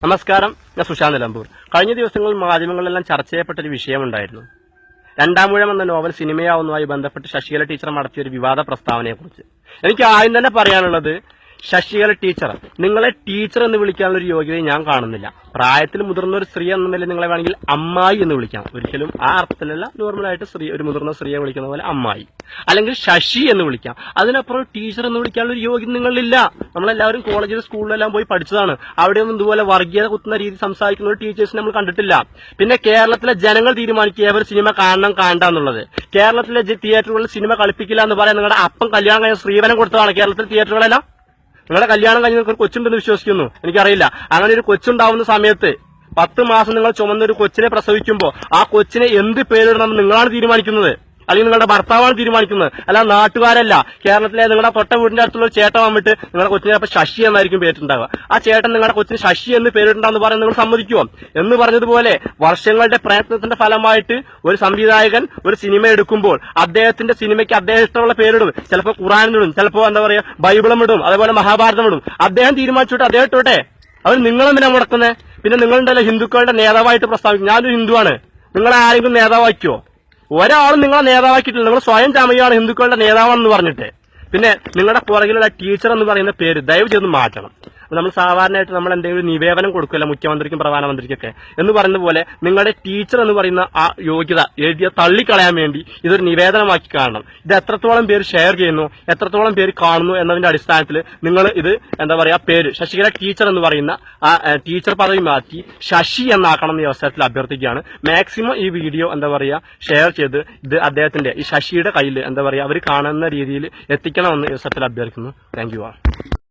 നമസ്കാരം, ഞാൻ സുശാന്ത് നിലമ്പൂർ. കഴിഞ്ഞ ദിവസങ്ങളിൽ മാധ്യമങ്ങളിലെല്ലാം ചർച്ച ചെയ്യപ്പെട്ട ഒരു വിഷയമുണ്ടായിരുന്നു. രണ്ടാമൂഴം എന്ന നോവൽ സിനിമയാവുന്നതുമായി ബന്ധപ്പെട്ട് ശശികല ടീച്ചർ നടത്തിയ ഒരു വിവാദ പ്രസ്താവനയെക്കുറിച്ച് എനിക്ക് ആദ്യം തന്നെ പറയാനുള്ളത്, ശശികല ടീച്ചർ, നിങ്ങളെ ടീച്ചർ എന്ന് വിളിക്കാനുള്ള ഒരു യോഗ്യത ഞാൻ കാണുന്നില്ല. പ്രായത്തിൽ മുതിർന്ന ഒരു സ്ത്രീ എന്ന നിലയിൽ നിങ്ങളെ വേണമെങ്കിൽ അമ്മായി എന്ന് വിളിക്കാം. ഒരിക്കലും ആ അർത്ഥത്തിലല്ല, നോർമലായിട്ട് ഒരു മുതിർന്ന സ്ത്രീയെ വിളിക്കുന്ന പോലെ അമ്മായി, അല്ലെങ്കിൽ ശശി എന്ന് വിളിക്കാം. അതിനപ്പുറം ടീച്ചർ എന്ന് വിളിക്കാനുള്ള ഒരു യോഗ്യത നിങ്ങളിലില്ല. നമ്മളെല്ലാവരും കോളേജിലും സ്കൂളിലെല്ലാം പോയി പഠിച്ചതാണ്. അവിടെയൊന്നും ഇതുപോലെ വർഗീയത കുത്തുന്ന രീതി സംസാരിക്കുന്ന ഒരു ടീച്ചേഴ്സിനെ നമ്മൾ കണ്ടിട്ടില്ല. പിന്നെ കേരളത്തിലെ ജനങ്ങൾ തീരുമാനിക്കുക ഏവർ സിനിമ കാണണം കാണണ്ട എന്നുള്ളത്. കേരളത്തിലെ തിയേറ്ററുകളിൽ സിനിമ കളിപ്പിക്കില്ല എന്ന് പറയാൻ നിങ്ങളുടെ അപ്പം കല്യാണം കഴിഞ്ഞ സ്ത്രീധനം കൊടുത്തതാണ് കേരളത്തിലെ തിയേറ്ററുകളെല്ലാം. നിങ്ങളുടെ കല്യാണം കഴിഞ്ഞ് നിങ്ങൾക്ക് ഒരു കൊച്ചുണ്ടെന്ന് വിശ്വസിക്കുന്നു, എനിക്കറിയില്ല. അങ്ങനെ ഒരു കൊച്ചുണ്ടാവുന്ന സമയത്ത് 10 മാസം നിങ്ങൾ ചുമന്നൊരു കൊച്ചിനെ പ്രസവിക്കുമ്പോൾ ആ കൊച്ചിനെ എന്ത് പേരിടണമെന്ന് നിങ്ങളാണ് തീരുമാനിക്കുന്നത്, അല്ലെങ്കിൽ നിങ്ങളുടെ ഭർത്താവാണ് തീരുമാനിക്കുന്നത്, അല്ല നാട്ടുകാരല്ല. കേരളത്തിലെ നിങ്ങളുടെ തൊട്ട വീടിന്റെ അടുത്തുള്ള ഒരു ചേട്ടൻ വന്നിട്ട് നിങ്ങളുടെ കൊച്ചിനെ അപ്പൊ ശശി എന്നായിരിക്കും പേരിട്ടുണ്ടാവുക. ആ ചേട്ടൻ നിങ്ങളുടെ കൊച്ചിന് ശശി എന്ന് പേരിട്ടുണ്ടാന്ന് പറയാൻ നിങ്ങൾ സമ്മതിക്കുമോ? എന്ന് പറഞ്ഞതുപോലെ വർഷങ്ങളുടെ പ്രയത്നത്തിന്റെ ഫലമായിട്ട് ഒരു സംവിധായകൻ ഒരു സിനിമ എടുക്കുമ്പോൾ അദ്ദേഹത്തിന്റെ സിനിമയ്ക്ക് അദ്ദേഹം ഇഷ്ടമുള്ള പേരിടും. ചിലപ്പോൾ ഖുറാനിടും, ചിലപ്പോൾ എന്താ പറയാ ബൈബിളും ഇടും, അതേപോലെ മഹാഭാരതം ഇടും. അദ്ദേഹം തീരുമാനിച്ചോട്ടെ, അദ്ദേഹം ഇട്ടോട്ടെ. അവർ നിങ്ങളെന്തിനാ മുടക്കുന്നത്? പിന്നെ നിങ്ങളുണ്ടല്ലോ ഹിന്ദുക്കളുടെ നേതാവായിട്ട് പ്രസ്താവിക്കും. ഞാനൊരു ഹിന്ദുവാണ്, നിങ്ങളെ ആരെങ്കിലും നേതാവാക്കിയോ? ഒരാളും നിങ്ങളെ നേതാവാക്കിയിട്ടില്ല. നിങ്ങൾ സ്വയം ചമയാണ് ഹിന്ദുക്കളുടെ നേതാവാണെന്ന് പറഞ്ഞിട്ട്. പിന്നെ നിങ്ങളുടെ പുറകിലുള്ള ടീച്ചർ എന്ന് പറയുന്ന പേര് ദയവ് ചെയ്ത് മാറ്റണം. നമ്മൾ സാധാരണയായിട്ട് നമ്മൾ എന്തെങ്കിലും നിവേദനം കൊടുക്കില്ല മുഖ്യമന്ത്രിക്കും പ്രധാനമന്ത്രിക്കൊക്കെ എന്ന് പറയുന്ന പോലെ നിങ്ങളുടെ ടീച്ചർ എന്ന് പറയുന്ന ആ യോഗ്യത എഴുതിയ തള്ളിക്കളയാൻ വേണ്ടി ഇതൊരു നിവേദനമാക്കി കാണണം. ഇത് എത്രത്തോളം പേര് ഷെയർ ചെയ്യുന്നു, എത്രത്തോളം പേര് കാണുന്നു എന്നതിന്റെ അടിസ്ഥാനത്തിൽ നിങ്ങൾ ഇത് എന്താ പറയാ പേര് ശശികല ടീച്ചർ എന്ന് പറയുന്ന ആ ടീച്ചർ പദവി മാറ്റി ശശി എന്നാക്കണം എന്ന അവസരത്തിൽ അഭ്യർത്ഥിക്കുകയാണ്. മാക്സിമം ഈ വീഡിയോ എന്താ പറയാ ഷെയർ ചെയ്ത് ഇത് അദ്ദേഹത്തിന്റെ ഈ ശശിയുടെ കയ്യിൽ എന്താ പറയാ അവർ കാണുന്ന രീതിയിൽ എത്തിക്കണമെന്ന് ഈ അവസരത്തിൽ അഭ്യർത്ഥിക്കുന്നു. Thank you.